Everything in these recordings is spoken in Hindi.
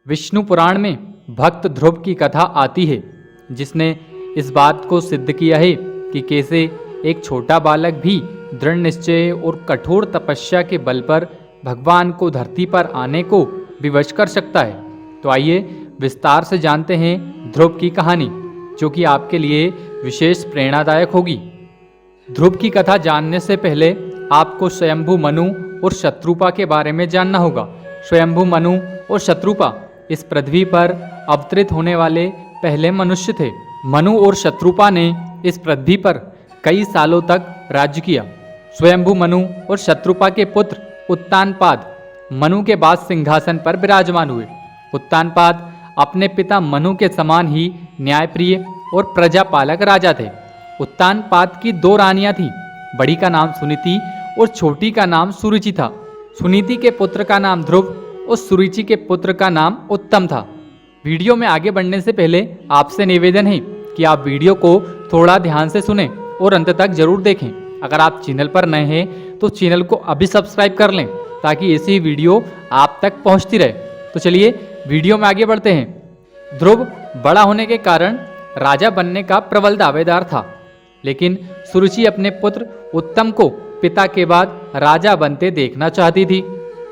विष्णु पुराण में भक्त ध्रुव की कथा आती है, जिसने इस बात को सिद्ध किया है कि कैसे एक छोटा बालक भी दृढ़ निश्चय और कठोर तपस्या के बल पर भगवान को धरती पर आने को विवश कर सकता है। तो आइए विस्तार से जानते हैं ध्रुव की कहानी, जो कि आपके लिए विशेष प्रेरणादायक होगी। ध्रुव की कथा जानने से पहले आपको स्वयंभू मनु और शत्रुपा के बारे में जानना होगा। स्वयंभू मनु और शत्रुपा इस पृथ्वी पर अवतरित होने वाले पहले मनुष्य थे। मनु और शत्रुपा ने इस पृथ्वी पर कई सालों तक राज्य किया। स्वयंभू मनु और शत्रुपा के पुत्र उत्तानपाद मनु के बाद सिंहासन पर विराजमान हुए। उत्तानपाद अपने पिता मनु के समान ही न्यायप्रिय और प्रजापालक राजा थे। उत्तानपाद की दो रानियां थीं। बड़ी का नाम सुनीति और छोटी का नाम सुरुचि था। सुनीति के पुत्र का नाम ध्रुव और सुरुचि के पुत्र का नाम उत्तम था। वीडियो में आगे बढ़ने से पहले आपसे निवेदन है कि आप वीडियो को थोड़ा ध्यान से सुनें और अंत तक जरूर देखें। अगर आप चैनल पर नए हैं तो चैनल को अभी सब्सक्राइब कर लें, ताकि ऐसी वीडियो आप तक पहुंचती रहे। तो चलिए वीडियो में आगे बढ़ते हैं। ध्रुव बड़ा होने के कारण राजा बनने का प्रबल दावेदार था, लेकिन सुरुचि अपने पुत्र उत्तम को पिता के बाद राजा बनते देखना चाहती थी।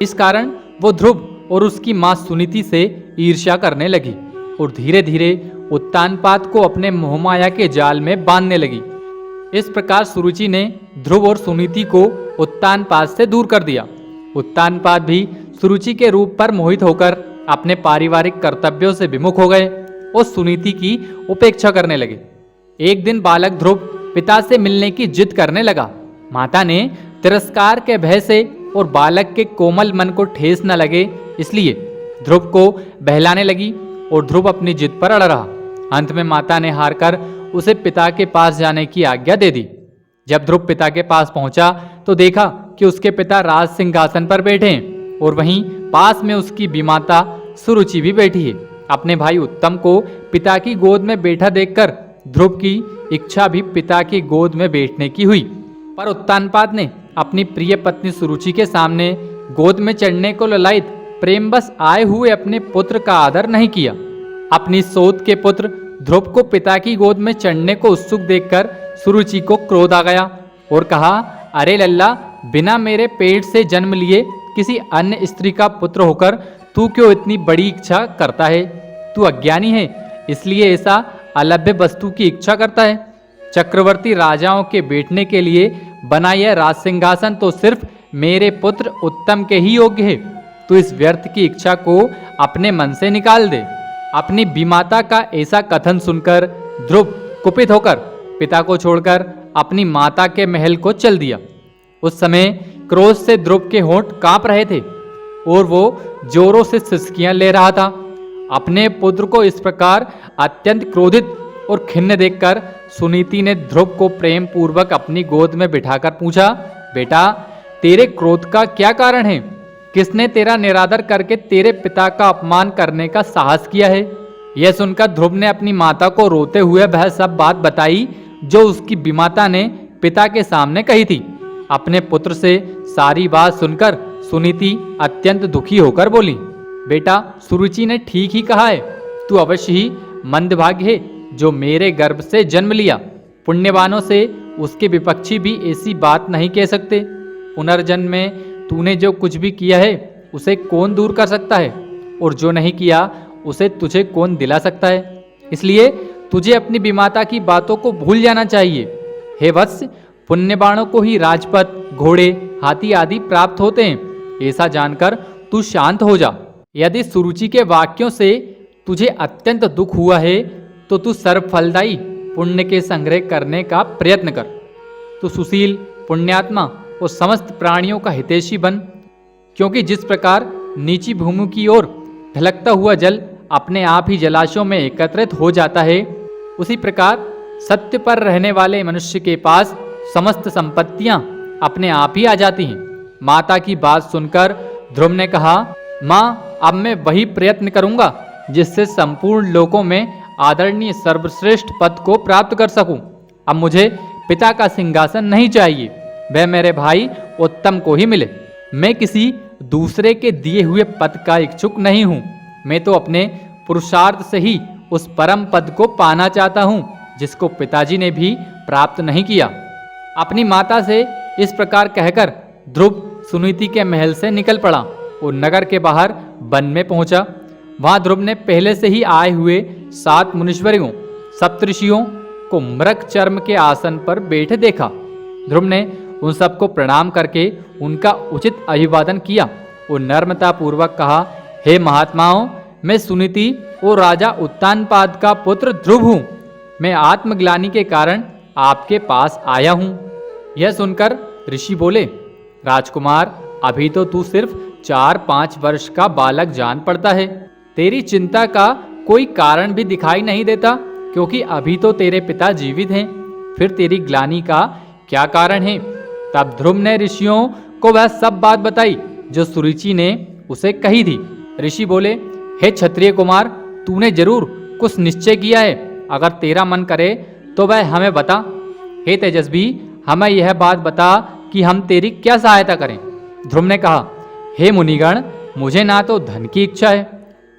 इस कारण वो ध्रुव और उसकी मां सुनीति से ईर्ष्या करने लगी और धीरे धीरे उत्तानपाद को अपने मोहमाया के जाल में बांधने लगी। इस प्रकार सुरुचि ने ध्रुव और सुनीति को उत्तानपाद से दूर कर दिया। उत्तानपाद भी सुरुचि के रूप पर मोहित होकर अपने पारिवारिक कर्तव्यों से विमुख हो गए और सुनीति की उपेक्षा करने लगे। एक दिन बालक ध्रुव पिता से मिलने की जिद करने लगा। माता ने तिरस्कार के भय से और बालक के कोमल मन को ठेस न लगे, इसलिए ध्रुव को बहलाने लगी और ध्रुव अपनी जिद पर अड़ रहा। अंत में माता ने हारकर उसे पिता के पास जाने की आज्ञा दे दी। जब ध्रुव पिता के पास पहुंचा तो देखा कि उसके पिता राज सिंहासन पर बैठे हैं और वहीं पास में उसकी बीमाता सुरुचि भी बैठी है। अपने भाई उत्तम को पिता की गोद में बैठा देखकर ध्रुव की इच्छा भी पिता की गोद में बैठने की हुई, पर उत्तानपाद ने अपनी प्रिय पत्नी सुरुचि के सामने गोद में चढ़ने को ललायित प्रेमवश आए हुए अपने पुत्र का आदर नहीं किया। अपनी सोत के पुत्र ध्रुव को पिता की गोद में चढ़ने को उत्सुक देखकर सुरुचि को क्रोध आ गया और कहा, अरे लल्ला, बिना मेरे पेट से जन्म लिए किसी अन्य स्त्री का पुत्र होकर तू क्यों इतनी बड़ी इच्छा करता है? तू अज्ञानी है, इसलिए ऐसा अलभ्य वस्तु की इच्छा करता है। चक्रवर्ती राजाओं के बैठने के लिए बना यह राज सिंहासन तो सिर्फ मेरे पुत्र उत्तम के ही योग्य है। तू इस व्यर्थ की इच्छा को अपने मन से निकाल दे। अपनी बीमाता का ऐसा कथन सुनकर ध्रुव कुपित होकर पिता को छोड़कर अपनी माता के महल को चल दिया। उस समय क्रोध से ध्रुव के होंठ कांप रहे थे और वो जोरों से सिसकियां ले रहा था। अपने पुत्र को इस प्रकार अत्यंत क्रोधित और खिन्न देखकर सुनीति ने ध्रुव को प्रेम पूर्वक अपनी गोद में बिठाकर पूछा, बेटा, तेरे क्रोध का क्या कारण है? किसने तेरा निरादर करके तेरे पिता का अपमान करने का साहस किया है? यह सुनकर ध्रुव ने अपनी माता को रोते हुए वह सब बात बताई जो उसकी बीमाता ने पिता के सामने कही थी। अपने पुत्र से सारी बात सुनकर सुनीति अत्यंत दुखी होकर बोली, बेटा, सुरुचि ने ठीक ही कहा है। तू अवश्य ही मंदभाग्य है जो मेरे गर्भ से जन्म लिया। पुण्यवानों से उसके विपक्षी भी ऐसी बात नहीं कह सकते। पुनर्जन्म में तूने जो कुछ भी किया है उसे कौन दूर कर सकता है, और जो नहीं किया उसे तुझे कौन दिला सकता है? इसलिए तुझे अपनी बीमाता की बातों को भूल जाना चाहिए। हे वत्स, पुण्यवानों को ही राजपद, घोड़े, हाथी आदि प्राप्त होते हैं। ऐसा जानकर तू शांत हो जा। यदि सुरुचि के वाक्यों से तुझे अत्यंत दुख हुआ है तो तू सर्वफलदायी पुण्य के संग्रह करने का प्रयत्न कर। तू सुशील, पुण्यात्मा और समस्त प्राणियों का हितैषी बन, क्योंकि जिस प्रकार नीची भूमि की ओर ढलकता हुआ जल अपने आप ही जलाशयों में एकत्रित हो जाता है, उसी प्रकार सत्य पर रहने वाले मनुष्य के पास समस्त संपत्तियां अपने आप ही आ जाती हैं। माता की बात सुनकर ध्रुव ने कहा, माँ, अब मैं वही प्रयत्न करूंगा जिससे संपूर्ण लोकों में आदरणीय सर्वश्रेष्ठ पद को प्राप्त कर सकूं। अब मुझे पिता का सिंहासन नहीं चाहिए, वह मेरे भाई उत्तम को ही मिले। मैं किसी दूसरे के दिए हुए पद का इच्छुक नहीं हूं। मैं तो अपने पुरुषार्थ से ही उस परम पद को पाना चाहता हूँ जिसको पिताजी ने भी प्राप्त नहीं किया। अपनी माता से इस प्रकार कहकर ध्रुव सुनीति के महल से निकल पड़ा और नगर के बाहर वन में पहुंचा। वहां ध्रुव ने पहले से ही आए हुए 7 मुनीश्वरों सप्तऋषियों को मृग चर्म के आसन पर बैठे देखा। ध्रुव ने उन सबको प्रणाम करके उनका उचित अभिवादन किया और नम्रता पूर्वक कहा, हे महात्माओं, मैं सुनीति और राजा उत्तानपाद का पुत्र ध्रुव हूँ। मैं आत्मग्लानि के कारण आपके पास आया हूँ। यह सुनकर ऋषि बोले, राजकुमार, अभी तो तू सिर्फ 4-5 वर्ष का बालक जान पड़ता है। तेरी चिंता का कोई कारण भी दिखाई नहीं देता, क्योंकि अभी तो तेरे पिता जीवित हैं। फिर तेरी ग्लानि का क्या कारण है? तब ध्रुव ने ऋषियों को वह सब बात बताई जो सुरुचि ने उसे कही थी। ऋषि बोले, हे क्षत्रिय कुमार, तूने जरूर कुछ निश्चय किया है। अगर तेरा मन करे तो वह हमें बता। हे तेजस्वी, हमें यह बात बता कि हम तेरी क्या सहायता करें। ध्रुव ने कहा, हे मुनिगण, मुझे ना तो धन की इच्छा है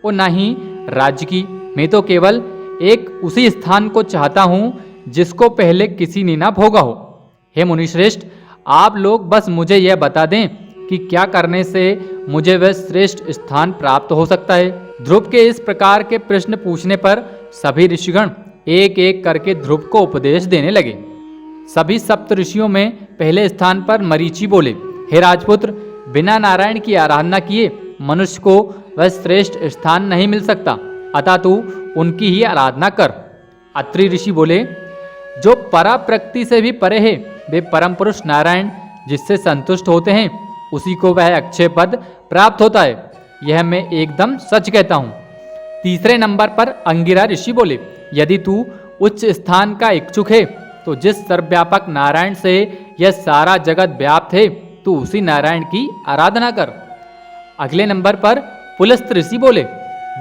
और ना ही राज्य की। मैं तो केवल एक उसी स्थान को चाहता हूँ जिसको पहले किसी ने ना भोगा हो। हे मुनिश्रेष्ठ, आप लोग बस मुझे यह बता दें कि क्या करने से मुझे वह श्रेष्ठ स्थान प्राप्त हो सकता है। ध्रुव के इस प्रकार के प्रश्न पूछने पर सभी ऋषिगण एक एक करके ध्रुव को उपदेश देने लगे। सभी सप्त ऋषियों में पहले स्थान पर मरीचि बोले, हे राजपुत्र, बिना नारायण की आराधना किए मनुष्य को वह श्रेष्ठ स्थान नहीं मिल सकता, अतः तू उनकी ही आराधना कर। अत्रि ऋषि बोले, जो परा प्रकृति से भी परे है, वे परम पुरुष नारायण जिससे संतुष्ट होते हैं, उसी को वह अक्षय पद प्राप्त होता है। यह मैं एकदम सच कहता हूँ। तीसरे नंबर पर अंगिरा ऋषि बोले, यदि तू उच्च स्थान का इच्छुक है तो जिस सर्वव्यापक नारायण से यह सारा जगत व्याप्त है, तू उसी नारायण की आराधना कर। अगले नंबर पर पुलस्त ऋषि बोले,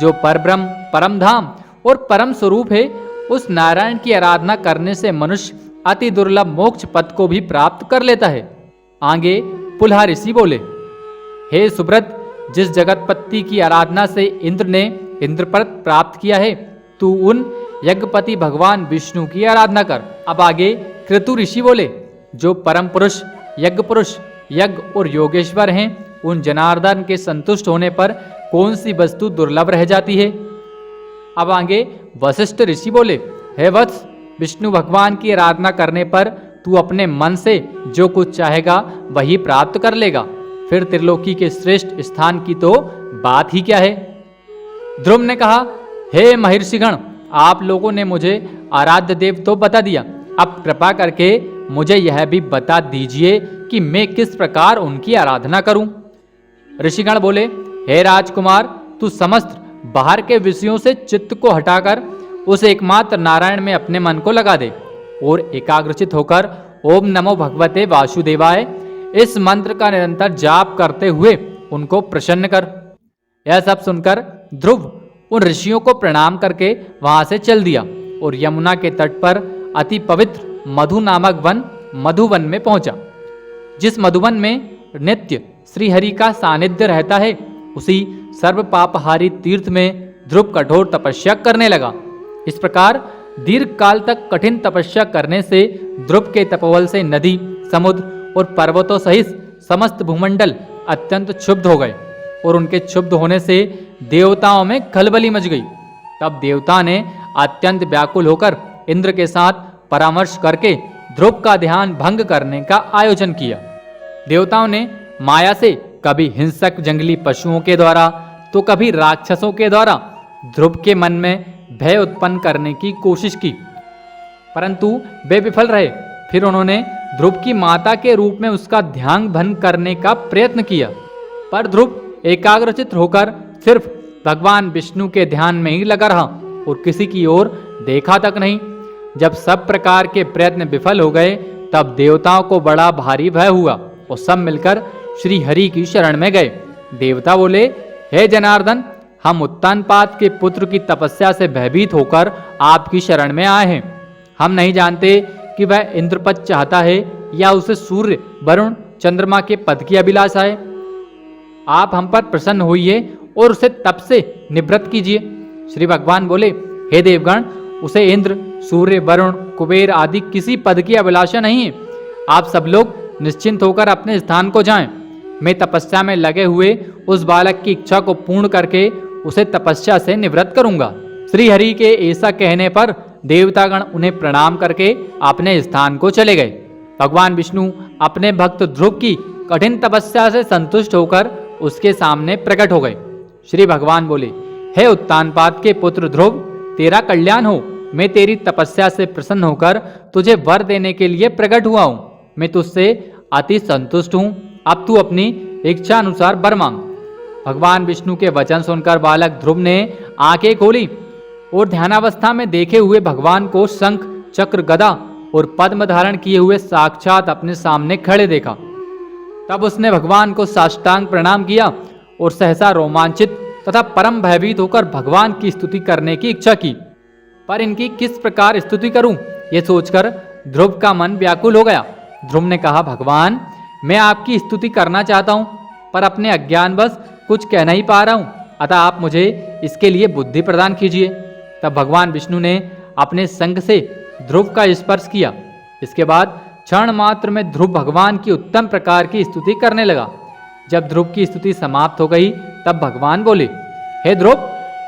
जो परब्रह्म, परम धाम और परम स्वरूप है, उस नारायण की आराधना करने से मनुष्य अति दुर्लभ मोक्ष पद को भी प्राप्त कर लेता है। आगे पुलहा ऋषि बोले, हे सुब्रत, जिस जगतपति की आराधना से इंद्र ने इंद्रपद प्राप्त किया है, तू उन यज्ञपति भगवान विष्णु की आराधना कर। अब आगे क्रतु ऋषि बोले, जो परम पुरुष, यज्ञ और योगेश्वर हैं, उन जनार्दन के संतुष्ट होने पर कौन सी वस्तु दुर्लभ रह जाती है। अब आगे वशिष्ठ ऋषि बोले, हे वत्स, विष्णु भगवान की आराधना करने पर तू अपने मन से जो कुछ चाहेगा वही प्राप्त कर लेगा। फिर त्रिलोकी के श्रेष्ठ स्थान की तो बात ही क्या है। ध्रुव ने कहा, हे महर्षिगण, आप लोगों ने मुझे आराध्य देव तो बता दिया, अब कृपा करके मुझे यह भी बता दीजिए कि मैं किस प्रकार उनकी आराधना करूं। ऋषिगण बोले, हे राजकुमार, तू समस्त बाहर के विषयों से चित्त को हटाकर उस एकमात्र नारायण में अपने मन को लगा दे और एकाग्रचित होकर ओम नमो भगवते वासुदेवाय इस मंत्र का निरंतर जाप करते हुए उनको प्रसन्न कर। यह सब सुनकर ध्रुव उन ऋषियों को प्रणाम करके वहां से चल दिया और यमुना के तट पर अति पवित्र मधु नामक वन मधुवन में पहुंचा। जिस मधुवन में नित्य श्रीहरि का सानिध्य रहता है, उसी सर्व पापहारी तीर्थ में ध्रुव कठोर तपस्या करने लगा। इस प्रकार दीर्घ काल तक कठिन तपस्या करने से ध्रुव के तपोबल से नदी, समुद्र और पर्वतों सहित समस्त भूमंडल अत्यंत क्षुब्ध हो गए और उनके क्षुब्ध होने से देवताओं में खलबली मच गई। तब देवता ने अत्यंत व्याकुल होकर इंद्र के साथ परामर्श करके ध्रुव का ध्यान भंग करने का आयोजन किया। देवताओं ने माया से कभी हिंसक जंगली पशुओं के द्वारा तो कभी राक्षसों के द्वारा ध्रुव के मन में भय उत्पन्न करने की कोशिश की, परंतु वे विफल रहे। फिर उन्होंने ध्रुव की माता के रूप में उसका ध्यान भंग करने का प्रयत्न किया, पर ध्रुव एकाग्रचित होकर सिर्फ भगवान विष्णु के ध्यान में ही लगा रहा और किसी की ओर देखा तक नहीं। जब सब प्रकार के प्रयत्न विफल हो गए, तब देवताओं को बड़ा भारी भय हुआ और सब मिलकर श्री हरि की शरण में गए। देवता बोले, हे जनार्दन, हम उत्तानपाद के पुत्र की तपस्या से भयभीत होकर आपकी शरण में आए हैं। हम नहीं जानते कि वह इंद्रपद चाहता है या उसे सूर्य, वरुण, चंद्रमा के पद की अभिलाषा है। आप हम पर प्रसन्न होइए और उसे तप से निवृत्त कीजिए। श्री भगवान बोले, हे देवगण, उसे इंद्र, सूर्य, वरुण, कुबेर आदि किसी पद की अभिलाषा नहीं है। आप सब लोग निश्चिंत होकर अपने स्थान को जाएं। मैं तपस्या में लगे हुए उस बालक की इच्छा को पूर्ण करके उसे तपस्या से निवृत्त करूंगा। श्री हरि के ऐसा कहने पर देवतागण उन्हें प्रणाम करके अपने स्थान को चले गए। भगवान विष्णु अपने भक्त ध्रुव की कठिन तपस्या से संतुष्ट होकर उसके सामने प्रकट हो गए। श्री भगवान बोले, हे उत्तानपाद के पुत्र ध्रुव, तेरा कल्याण हो। मैं तेरी तपस्या से प्रसन्न होकर तुझे वर देने के लिए प्रकट हुआ हूँ। मैं तुझसे अति संतुष्ट हूँ। अब तू अपनी इच्छा अनुसार वर मांग। भगवान विष्णु के वचन सुनकर बालक ध्रुव ने आंखें खोली और ध्यानावस्था में देखे हुए भगवान को शंख, चक्र, गदा और पद्म धारण किए हुए साक्षात अपने सामने खड़े देखा। तब उसने भगवान को साष्टांग प्रणाम किया और सहसा रोमांचित तथा परम भयभीत होकर भगवान की स्तुति करने की इच्छा की। पर इनकी किस प्रकार स्तुति करूं, ये सोचकर ध्रुव का मन व्याकुल हो गया। ध्रुव ने कहा, भगवान, मैं आपकी स्तुति करना चाहता हूं, पर अपने अज्ञानवश कुछ कह नहीं पा रहा हूं, अतः आप मुझे इसके लिए बुद्धि प्रदान कीजिए। तब भगवान विष्णु ने अपने संग से ध्रुव का स्पर्श किया। इसके बाद क्षण मात्र में ध्रुव भगवान की उत्तम प्रकार की स्तुति करने लगा। जब ध्रुव की स्तुति समाप्त हो गई तब भगवान बोले, हे ध्रुव,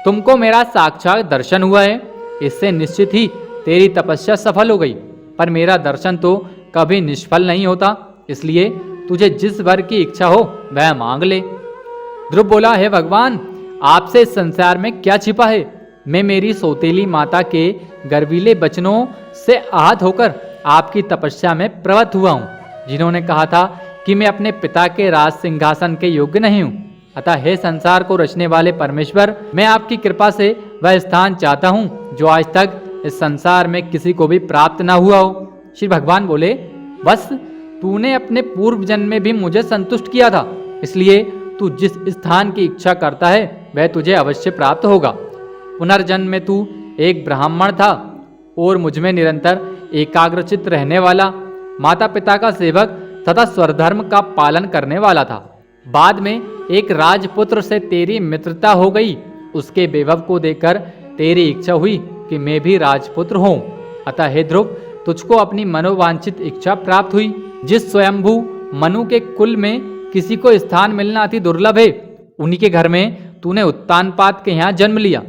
तुमको मेरा साक्षात दर्शन हुआ है। इससे निश्चित ही तेरी तपस्या सफल हो गई। पर मेरा दर्शन तो कभी निष्फल नहीं होता, इसलिए तुझे जिस वर की इच्छा हो वह मांग ले। ध्रुव बोला, हे भगवान, आपसे इस संसार में क्या छिपा है। मैं मेरी सौतेली माता के गर्वीले वचनों से आहत होकर आपकी तपस्या में प्रवृत्त हुआ हूँ, जिन्होंने कहा था कि मैं अपने पिता के राज सिंहासन के योग्य नहीं हूँ। अतः हे संसार को रचने वाले परमेश्वर, मैं आपकी कृपा से वह स्थान चाहता हूँ जो आज तक इस संसार में किसी को भी प्राप्त न हुआ हो। श्री भगवान बोले, बस तूने अपने पूर्व जन्म में भी मुझे संतुष्ट किया था, इसलिए तू जिस स्थान की इच्छा करता है वह तुझे अवश्य प्राप्त होगा। पुनर्जन्म में तू एक ब्राह्मण था और मुझमें निरंतर एकाग्रचित्त रहने वाला, माता पिता का सेवक तथा स्वधर्म का पालन करने वाला था। बाद में एक राजपुत्र से तेरी मित्रता हो गई। उसके वैभव को देखकर तेरी इच्छा हुई कि मैं भी राजपुत्र हूँ। अतः हे ध्रुव, तुझको अपनी मनोवांछित इच्छा प्राप्त हुई। जिस स्वयंभू मनु के कुल में किसी को स्थान मिलना अति दुर्लभ है, उन्हीं के घर में तूने उत्तानपाद के यहाँ जन्म लिया।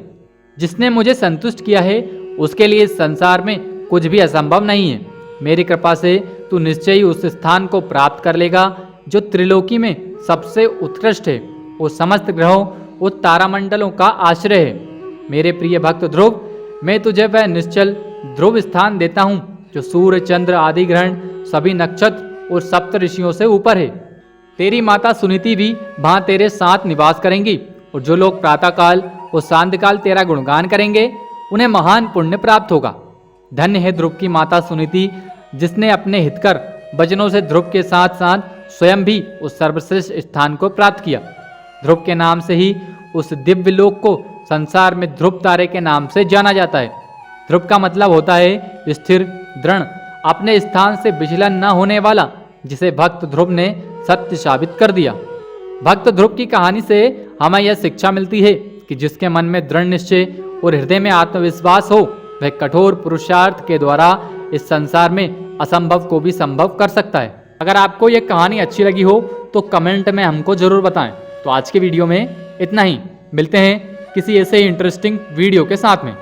जिसने मुझे संतुष्ट किया है उसके लिए इस संसार में कुछ भी असंभव नहीं है। मेरी कृपा से तू निश्चय ही उस स्थान को प्राप्त कर लेगा जो त्रिलोकी में सबसे उत्कृष्ट है और समस्त ग्रहों और तारामंडलों का आश्रय है। मेरे प्रिय भक्त ध्रुव, मैं तुझे वह निश्चल ध्रुव स्थान देता हूँ जो सूर्य, चंद्र आदि ग्रहण, सभी नक्षत्र और सप्त ऋषियों से ऊपर है। तेरी माता सुनीति भी वहां तेरे साथ निवास करेंगी और जो लोग प्रातःकाल और सांध्यकाल तेरा गुणगान करेंगे उन्हें महान पुण्य प्राप्त होगा। धन्य है ध्रुव की माता सुनीति, जिसने अपने हितकर वचनों से ध्रुव के साथ साथ स्वयं भी उस सर्वश्रेष्ठ स्थान को प्राप्त किया। ध्रुव के नाम से ही उस दिव्य लोक को संसार में ध्रुव तारे के नाम से जाना जाता है। ध्रुव का मतलब होता है स्थिर, दृढ़, अपने स्थान से विचलन न होने वाला, जिसे भक्त ध्रुव ने सत्य साबित कर दिया। भक्त ध्रुव की कहानी से हमें यह शिक्षा मिलती है कि जिसके मन में दृढ़ निश्चय और हृदय में आत्मविश्वास हो, वह कठोर पुरुषार्थ के द्वारा इस संसार में असंभव को भी संभव कर सकता है। अगर आपको यह कहानी अच्छी लगी हो तो कमेंट में हमको जरूर बताएं। तो आज के वीडियो में इतना ही, मिलते हैं किसी ऐसे इंटरेस्टिंग वीडियो के साथ में।